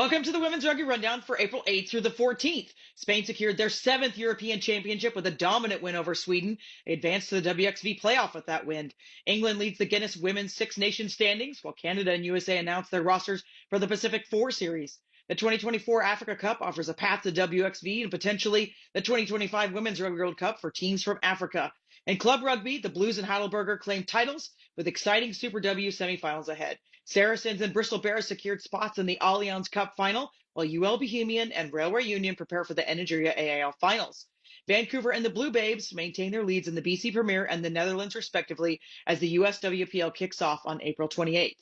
Welcome to the Women's Rugby Rundown for April 8th through the 14th. Spain secured their 7th European Championship with a dominant win over Sweden. They advanced to the WXV playoff with that win. England leads the Guinness Women's Six Nations standings, while Canada and USA announced their rosters for the Pacific Four Series. The 2024 Africa Cup offers a path to WXV and potentially the 2025 Women's Rugby World Cup for teams from Africa. In club rugby, the Blues and Heidelberger claimed titles with exciting Super W semifinals ahead. Saracens and Bristol Bears secured spots in the Allianz Cup final, while UL Bohemian and Railway Union prepare for the Nigeria AIL finals. Vancouver and the Blue Babes maintain their leads in the BC Premier and the Netherlands, respectively, as the USWPL kicks off on April 28th.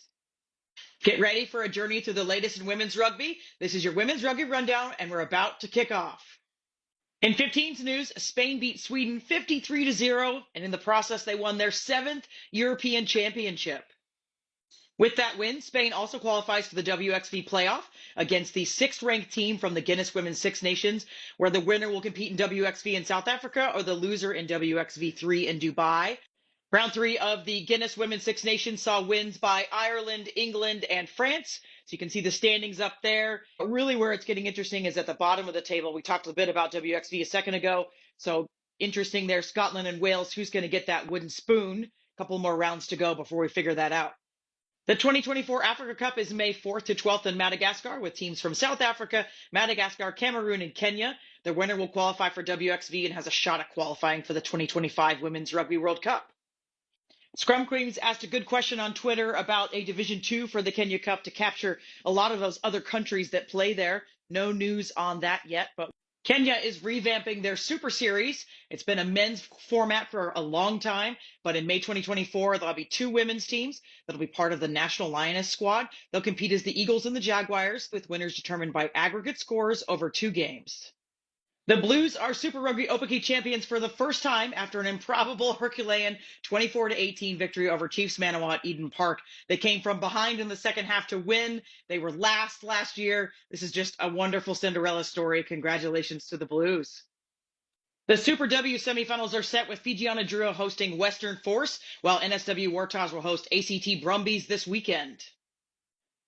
Get ready for a journey through the latest in women's rugby. This is your Women's Rugby Rundown, and we're about to kick off. In 15th news, Spain beat Sweden 53-0, and in the process, they won their 7th European Championship. With that win, Spain also qualifies for the WXV playoff against the 6th-ranked team from the Guinness Women's Six Nations, where the winner will compete in WXV in South Africa or the loser in WXV 3 in Dubai. Round 3 of the Guinness Women's Six Nations saw wins by Ireland, England, and France. So you can see the standings up there. But really where it's getting interesting is at the bottom of the table. We talked a bit about WXV a second ago. So interesting there, Scotland and Wales. Who's going to get that wooden spoon? A couple more rounds to go before we figure that out. The 2024 Africa Cup is May 4th to 12th in Madagascar with teams from South Africa, Madagascar, Cameroon, and Kenya. The winner will qualify for WXV and has a shot at qualifying for the 2025 Women's Rugby World Cup. Scrum Queens asked a good question on Twitter about a Division II for the Kenya Cup to capture a lot of those other countries that play there. No news on that yet, but Kenya is revamping their Super Series. It's been a men's format for a long time, but in May 2024, there'll be 2 women's teams that'll be part of the National Lioness squad. They'll compete as the Eagles and the Jaguars, with winners determined by aggregate scores over 2 games. The Blues are Super Rugby Opaki champions for the first time after an improbable Herculean 24-18 victory over Chiefs Manawa at Eden Park. They came from behind in the second half to win. They were last year. This is just a wonderful Cinderella story. Congratulations to the Blues. The Super W semifinals are set with Fijiana Drua hosting Western Force, while NSW Warthog will host ACT Brumbies this weekend.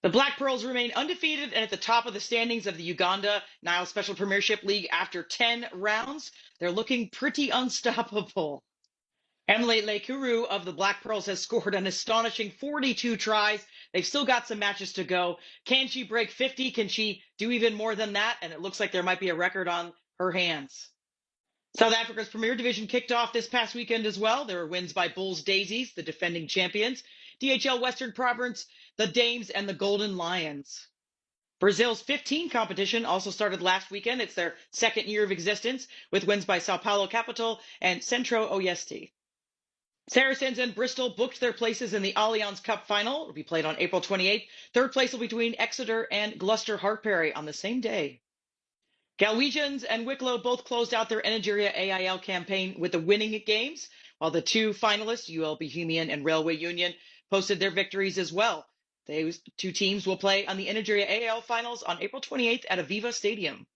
The Black Pearls remain undefeated and at the top of the standings of the Uganda Nile Special Premiership League after 10 rounds. They're looking pretty unstoppable. Emily Lekuru of the Black Pearls has scored an astonishing 42 tries. They've still got some matches to go. Can she break 50? Can she do even more than that? And it looks like there might be a record on her hands. South Africa's Premier Division kicked off this past weekend as well. There were wins by Bulls Daisies, the defending champions, DHL Western Province, the Dames, and the Golden Lions. Brazil's 15 competition also started last weekend. It's their second year of existence, with wins by Sao Paulo Capital and Centro Oeste. Saracens and Bristol booked their places in the Allianz Cup final. It will be played on April 28th. Third place will be between Exeter and Gloucester Hartpury on the same day. Galwegians and Wicklow both closed out their Nigeria AIL campaign with the winning games, while the 2 finalists, UL Bohemian and Railway Union, posted their victories as well. Those 2 teams will play on the Nigeria AIL finals on April 28th at Aviva Stadium.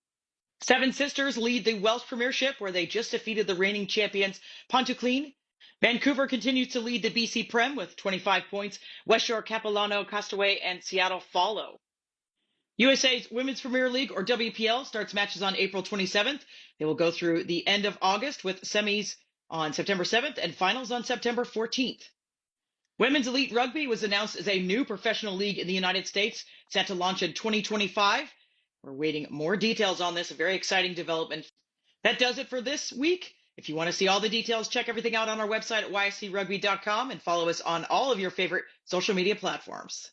Seven Sisters lead the Welsh Premiership, where they just defeated the reigning champions Pontyclun. Vancouver continues to lead the BC Prem with 25 points. West Shore, Capilano, Castaway, and Seattle follow. USA's Women's Premier League, or WPL, starts matches on April 27th. They will go through the end of August with semis on September 7th and finals on September 14th. Women's Elite Rugby was announced as a new professional league in the United States, set to launch in 2025. We're waiting more details on this, a very exciting development. That does it for this week. If you want to see all the details, check everything out on our website at yscrugby.com and follow us on all of your favorite social media platforms.